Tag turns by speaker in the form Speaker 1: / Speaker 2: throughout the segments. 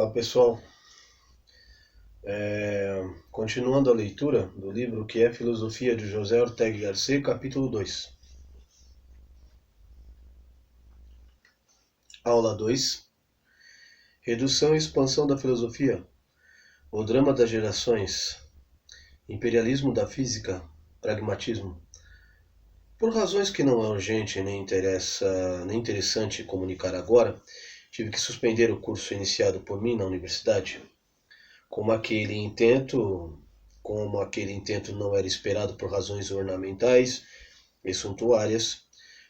Speaker 1: Olá pessoal, continuando a leitura do livro que é Filosofia de José Ortega y Gasset, capítulo 2. Aula 2. Redução e expansão da filosofia, o drama das gerações, imperialismo da física, pragmatismo. Por razões que não é urgente nem interessante comunicar agora, tive que suspender o curso iniciado por mim na universidade. Como aquele intento não era esperado por razões ornamentais e suntuárias,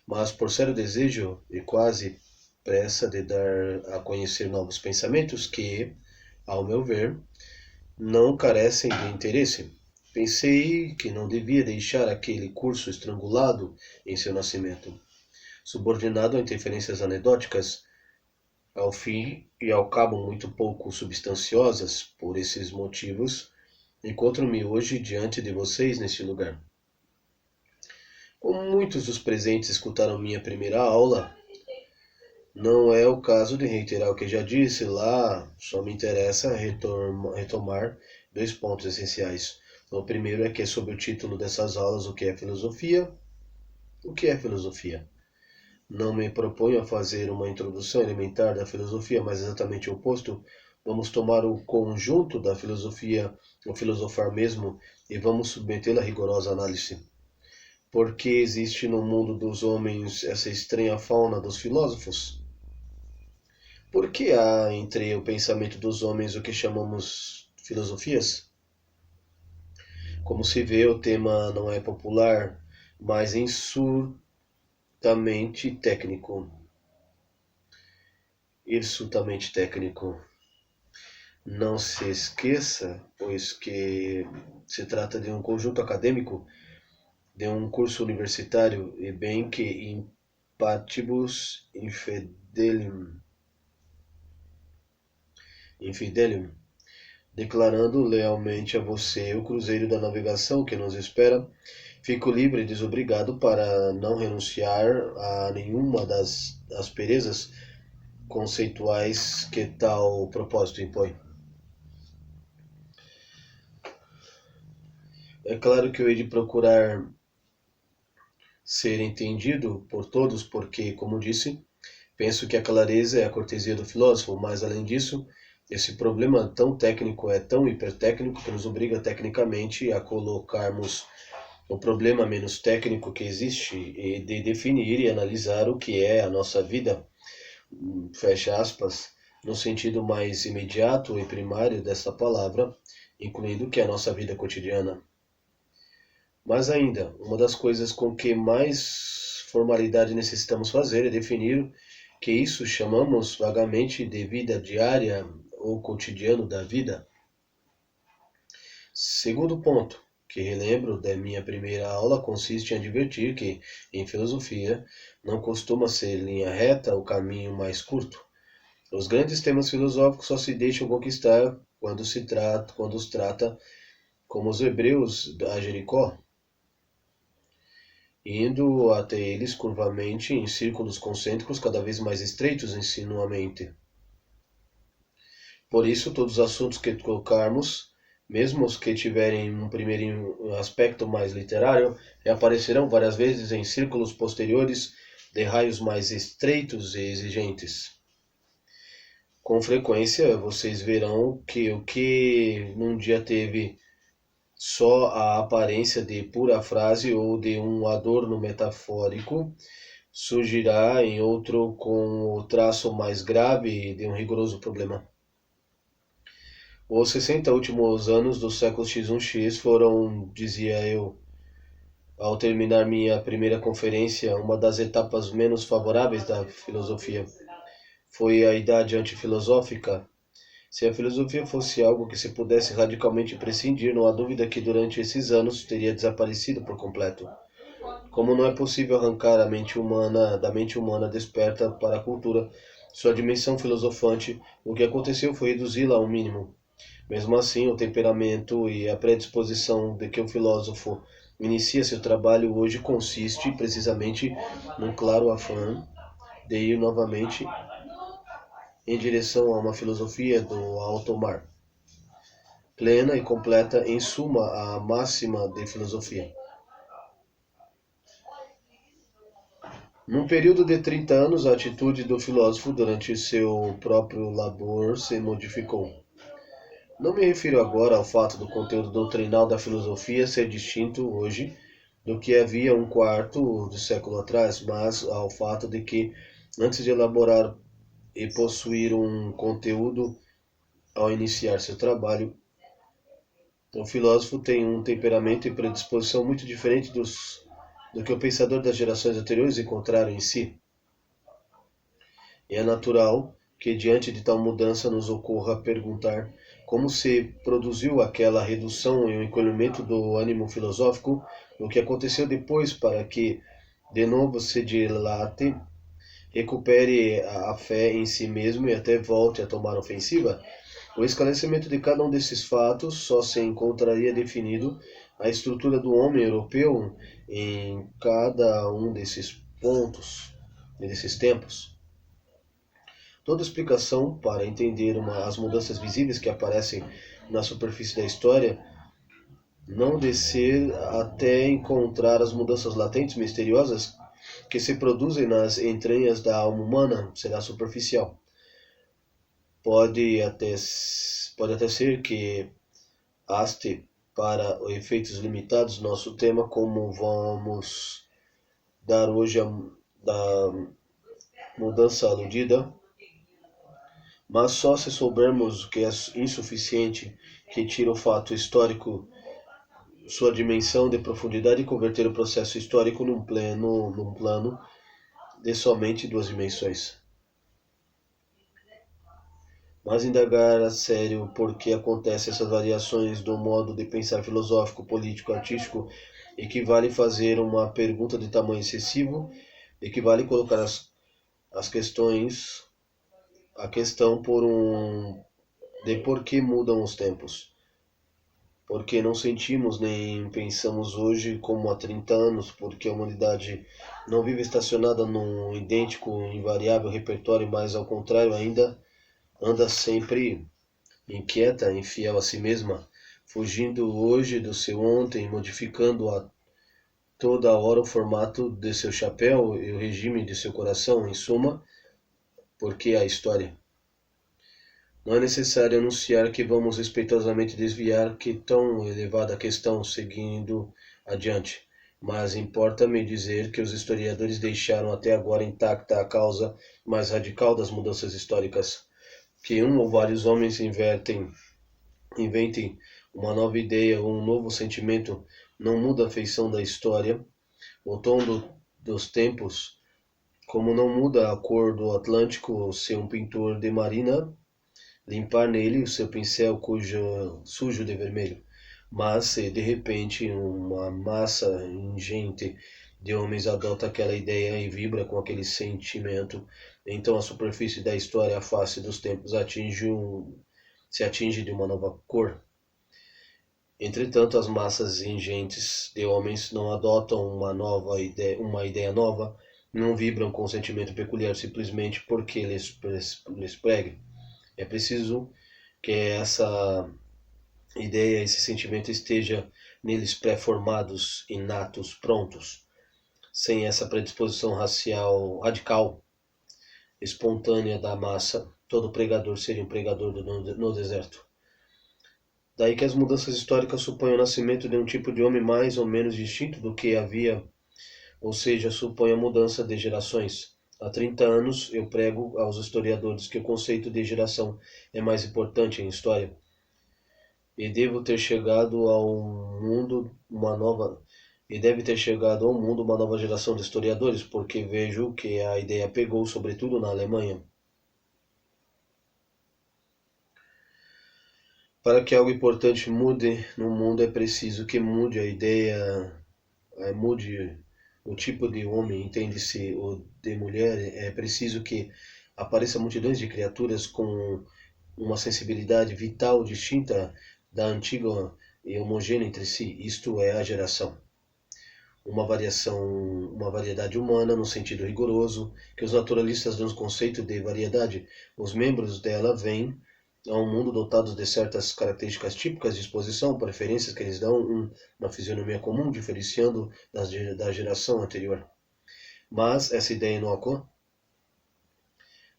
Speaker 1: mas por sério desejo e quase pressa de dar a conhecer novos pensamentos que, ao meu ver, não carecem de interesse. Pensei que não devia deixar aquele curso estrangulado em seu nascimento, subordinado a interferências anedóticas, ao fim e ao cabo muito pouco substanciosas. Por esses motivos, encontro-me hoje diante de vocês neste lugar. Como muitos dos presentes escutaram minha primeira aula, não é o caso de reiterar o que já disse lá, só me interessa retomar dois pontos essenciais. O primeiro é que é sob o título dessas aulas o que é filosofia. O que é filosofia? Não me proponho a fazer uma introdução elementar da filosofia, mas exatamente o oposto. Vamos tomar o conjunto da filosofia, o filosofar mesmo, e vamos submetê-la a rigorosa análise. Por que existe no mundo dos homens essa estranha fauna dos filósofos? Por que há entre o pensamento dos homens o que chamamos filosofias? Como se vê, o tema não é popular, mas hirsutamente técnico. Não se esqueça, pois que se trata de um conjunto acadêmico, de um curso universitário, e bem que in patibus infidelium, declarando lealmente a você o cruzeiro da navegação que nos espera, fico livre e desobrigado para não renunciar a nenhuma das asperezas conceituais que tal propósito impõe. É claro que eu hei de procurar ser entendido por todos, porque, como disse, penso que a clareza é a cortesia do filósofo, mas, além disso, esse problema tão técnico é tão hipertécnico que nos obriga tecnicamente a colocarmos o problema menos técnico que existe e de definir e analisar o que é a nossa vida, fecha aspas, no sentido mais imediato e primário dessa palavra, incluindo o que é a nossa vida cotidiana. Mas ainda, uma das coisas com que mais formalidade necessitamos fazer é definir que isso chamamos vagamente de vida diária ou cotidiano da vida. Segundo ponto, que relembro da minha primeira aula, consiste em advertir que, em filosofia, não costuma ser linha reta o caminho mais curto. Os grandes temas filosóficos só se deixam conquistar quando os trata como os hebreus a Jericó, indo até eles curvamente em círculos concêntricos cada vez mais estreitos insinuamente. Por isso, todos os assuntos que tocarmos, mesmo os que tiverem um primeiro aspecto mais literário, reaparecerão várias vezes em círculos posteriores de raios mais estreitos e exigentes. Com frequência, vocês verão que o que num dia teve só a aparência de pura frase ou de um adorno metafórico, surgirá em outro com o traço mais grave de um rigoroso problema. Os 60 últimos anos do século X1X foram, dizia eu, ao terminar minha primeira conferência, uma das etapas menos favoráveis da filosofia. Foi a idade antifilosófica. Se a filosofia fosse algo que se pudesse radicalmente prescindir, não há dúvida que durante esses anos teria desaparecido por completo. Como não é possível arrancar da mente humana desperta para a cultura sua dimensão filosofante, o que aconteceu foi reduzi-la ao mínimo. Mesmo assim, o temperamento e a predisposição de que o filósofo inicia seu trabalho hoje consiste precisamente num claro afã de ir novamente em direção a uma filosofia do alto mar, plena e completa, em suma, a máxima de filosofia. Num período de 30 anos, a atitude do filósofo durante seu próprio labor se modificou. Não me refiro agora ao fato do conteúdo doutrinal da filosofia ser distinto hoje do que havia um quarto de século atrás, mas ao fato de que, antes de elaborar e possuir um conteúdo ao iniciar seu trabalho, o filósofo tem um temperamento e predisposição muito diferente do que o pensador das gerações anteriores encontraram em si. E é natural que, diante de tal mudança, nos ocorra perguntar como se produziu aquela redução e o encolhimento do ânimo filosófico, o que aconteceu depois para que, de novo, se dilate, recupere a fé em si mesmo e até volte a tomar ofensiva. O esclarecimento de cada um desses fatos só se encontraria definido a estrutura do homem europeu em cada um desses pontos, desses tempos. Toda explicação para entender as mudanças visíveis que aparecem na superfície da história, não descer até encontrar as mudanças latentes, misteriosas, que se produzem nas entranhas da alma humana, será superficial. Pode até ser que haste para efeitos limitados nosso tema, como vamos dar hoje da mudança aludida, mas só se soubermos que é insuficiente, que tira o fato histórico sua dimensão de profundidade e converter o processo histórico num plano de somente duas dimensões. Mas indagar a sério por que acontecem essas variações do modo de pensar filosófico, político, artístico, equivale fazer uma pergunta de tamanho excessivo, equivale colocar a questão de por que mudam os tempos. Porque não sentimos nem pensamos hoje como há 30 anos, porque a humanidade não vive estacionada num idêntico, invariável repertório, mas ao contrário ainda anda sempre inquieta, infiel a si mesma, fugindo hoje do seu ontem, modificando a toda hora o formato de seu chapéu e o regime de seu coração, em suma, porque a história. Não é necessário anunciar que vamos respeitosamente desviar que tão elevada questão seguindo adiante, mas importa-me dizer que os historiadores deixaram até agora intacta a causa mais radical das mudanças históricas, que um ou vários homens inventem uma nova ideia ou um novo sentimento não muda a feição da história, o tom dos tempos, como não muda a cor do Atlântico se um pintor de marina limpar nele o seu pincel sujo de vermelho. Mas se de repente uma massa ingente de homens adota aquela ideia e vibra com aquele sentimento, então a superfície da história, a face dos tempos, se atinge de uma nova cor. Entretanto, as massas ingentes de homens não adotam uma ideia nova, não vibram com um sentimento peculiar simplesmente porque lhes pregue. É preciso que essa ideia, esse sentimento esteja neles pré-formados, inatos, prontos. Sem essa predisposição radical, espontânea da massa, todo pregador seria um pregador no deserto. Daí que as mudanças históricas supõem o nascimento de um tipo de homem mais ou menos distinto do que havia, ou seja, supõe a mudança de gerações. Há 30 anos eu prego aos historiadores que o conceito de geração é mais importante em história. E deve ter chegado ao mundo uma nova geração de historiadores, porque vejo que a ideia pegou sobretudo na Alemanha. Para que algo importante mude no mundo é preciso que mude a ideia, mude o tipo de homem, entende-se, o de mulher. É preciso que apareça multidões de criaturas com uma sensibilidade vital distinta da antiga e homogênea entre si. Isto é a geração. uma variedade humana no sentido rigoroso, que os naturalistas dão o conceito de variedade. Os membros dela vêm a um mundo dotado de certas características típicas de exposição, preferências que eles dão uma fisionomia comum, diferenciando da geração anterior. Mas essa ideia inócua,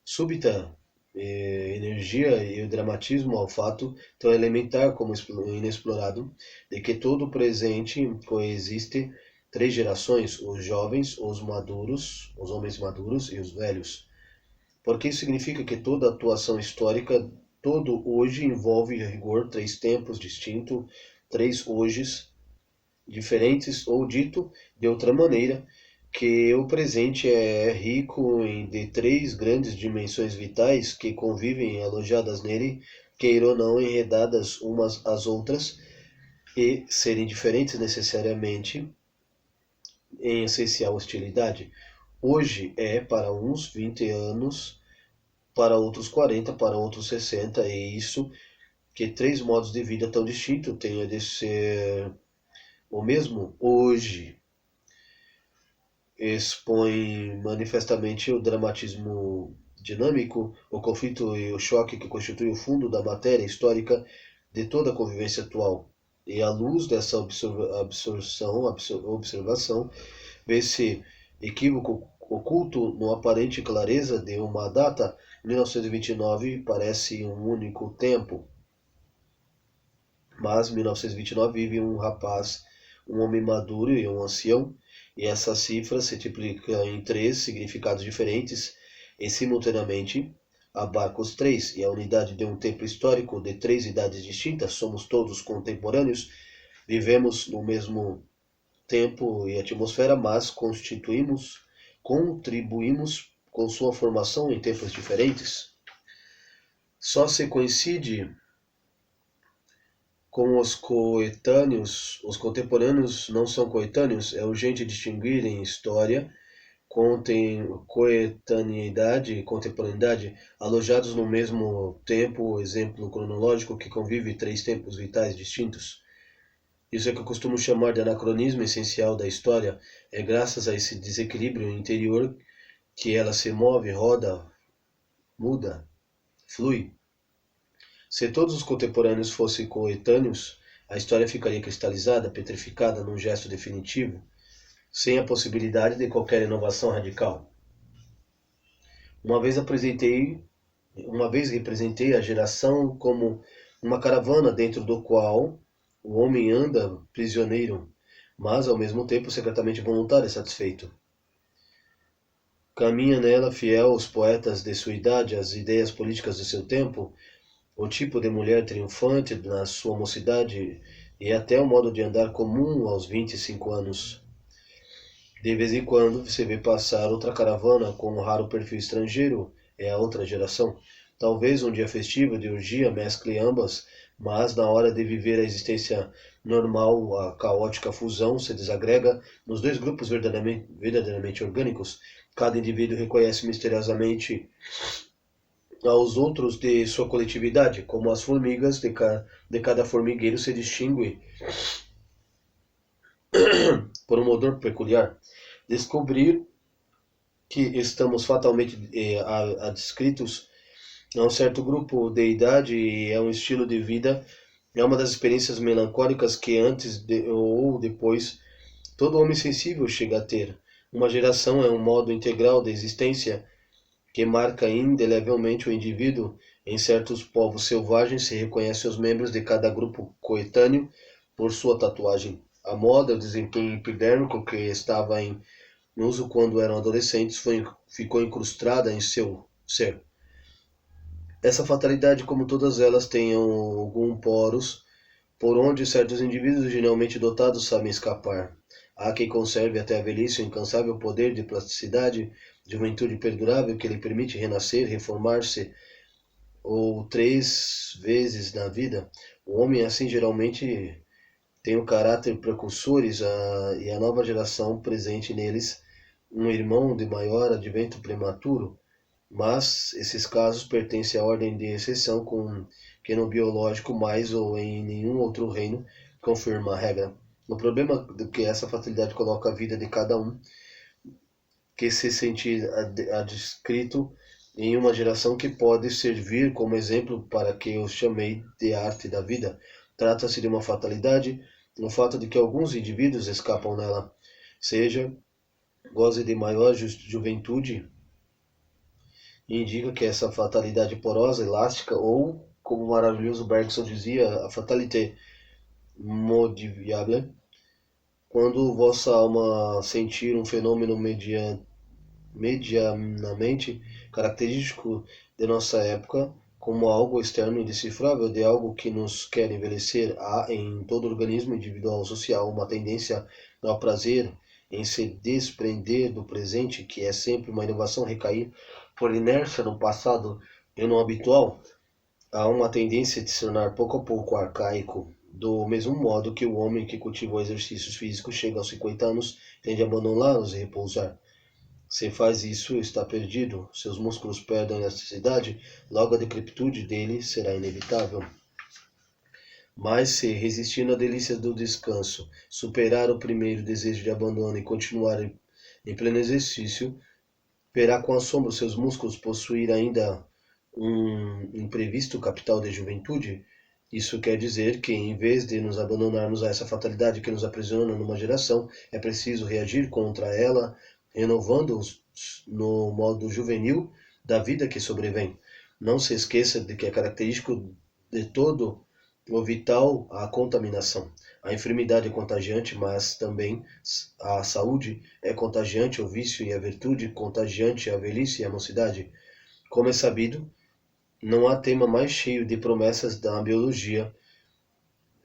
Speaker 1: súbita energia e o dramatismo ao fato tão elementar como inexplorado de que todo o presente coexiste três gerações, os jovens, os maduros, os homens maduros e os velhos. Porque isso significa que toda atuação histórica, todo hoje envolve a rigor três tempos distintos, três hojes diferentes, ou dito de outra maneira, que o presente é rico de três grandes dimensões vitais que convivem alojadas nele, queira ou não enredadas umas às outras, e serem diferentes necessariamente em essencial hostilidade. Hoje é para uns 20 anos, para outros 40, para outros 60, e isso que três modos de vida tão distintos tenham de ser o mesmo hoje expõe manifestamente o dramatismo dinâmico, o conflito e o choque que constitui o fundo da matéria histórica de toda a convivência atual. E à luz dessa observação, vê-se equívoco oculto no aparente clareza de uma data. 1929 parece um único tempo, mas 1929 vive um rapaz, um homem maduro e um ancião, e essa cifra se multiplica em três significados diferentes e simultaneamente abarca os três, e a unidade de um tempo histórico de três idades distintas. Somos todos contemporâneos, vivemos no mesmo tempo e atmosfera, mas contribuímos com sua formação em tempos diferentes. Só se coincide com os coetâneos, os contemporâneos não são coetâneos, é urgente distinguir em história coetaneidade e contemporaneidade, alojados no mesmo tempo, exemplo cronológico que convive três tempos vitais distintos. Isso é que eu costumo chamar de anacronismo essencial da história. É graças a esse desequilíbrio interior que ela se move, roda, muda, flui. Se todos os contemporâneos fossem coetâneos, a história ficaria cristalizada, petrificada num gesto definitivo, sem a possibilidade de qualquer inovação radical. Uma vez representei a geração como uma caravana dentro do qual o homem anda prisioneiro, mas ao mesmo tempo secretamente voluntário e satisfeito. Caminha nela fiel aos poetas de sua idade, às ideias políticas de seu tempo, o tipo de mulher triunfante na sua mocidade e até o modo de andar comum aos 25 anos. De vez em quando se vê passar outra caravana com um raro perfil estrangeiro, é a outra geração. Talvez um dia festivo de orgia mescle ambas, mas na hora de viver a existência normal, a caótica fusão se desagrega nos dois grupos verdadeiramente orgânicos. Cada indivíduo reconhece misteriosamente aos outros de sua coletividade, como as formigas de cada formigueiro se distingue por um odor peculiar. Descobrir que estamos fatalmente adscritos a um certo grupo de idade e a um estilo de vida é uma das experiências melancólicas que antes ou depois todo homem sensível chega a ter. Uma geração é um modo integral de existência que marca indelevelmente o indivíduo. Em certos povos selvagens se reconhece os membros de cada grupo coetâneo por sua tatuagem. A moda, o desempenho epidérmico que estava em uso quando eram adolescentes ficou incrustada em seu ser. Essa fatalidade, como todas elas, tem algum poros por onde certos indivíduos geralmente dotados sabem escapar. Há quem conserve até a velhice o incansável poder de plasticidade, de juventude perdurável que lhe permite renascer, reformar-se ou três vezes na vida. O homem assim geralmente tem o caráter precursores e a nova geração presente neles, um irmão de maior advento prematuro, mas esses casos pertencem à ordem de exceção que no biológico mais ou em nenhum outro reino confirma a regra. O problema que essa fatalidade coloca a vida de cada um, que se sentir adscrito em uma geração que pode servir como exemplo para que eu chamei de arte da vida. Trata-se de uma fatalidade, no fato de que alguns indivíduos escapam nela, seja goze de maior juventude, indica que essa fatalidade porosa, elástica, ou, como o maravilhoso Bergson dizia, a fatalité modifiable, quando vossa alma sentir um fenômeno medianamente característico de nossa época, como algo externo e indecifrável, de algo que nos quer envelhecer, há em todo organismo individual social uma tendência ao prazer em se desprender do presente, que é sempre uma inovação, recair por inércia no passado e no habitual. Há uma tendência de se tornar pouco a pouco arcaico, do mesmo modo que o homem que cultiva exercícios físicos chega aos 50 anos, tende a abandoná-los e repousar. Se faz isso, está perdido, seus músculos perdem elasticidade, logo a decrepitude dele será inevitável. Mas se, resistindo à delícia do descanso, superar o primeiro desejo de abandono e continuar em pleno exercício, verá com assombro seus músculos possuir ainda um imprevisto capital de juventude. Isso quer dizer que, em vez de nos abandonarmos a essa fatalidade que nos aprisiona numa geração, é preciso reagir contra ela, renovando-os no modo juvenil da vida que sobrevém. Não se esqueça de que é característico de todo o vital a contaminação. A enfermidade é contagiante, mas também a saúde é contagiante, o vício e a virtude contagiante, a velhice e a mocidade. Como é sabido, não há tema mais cheio de promessas da biologia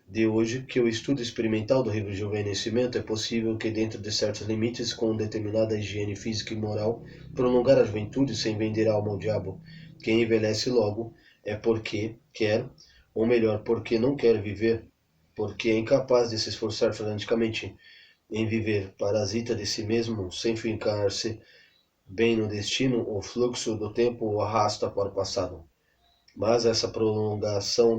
Speaker 1: de hoje que o estudo experimental do rejuvenescimento. É possível que, dentro de certos limites, com determinada higiene física e moral, prolongar a juventude sem vender a alma ao diabo. Quem envelhece logo é porque quer, ou melhor, porque não quer viver, porque é incapaz de se esforçar freneticamente em viver, parasita de si mesmo, sem fincar-se bem no destino. O fluxo do tempo o arrasta para o passado. Mas essa prolongação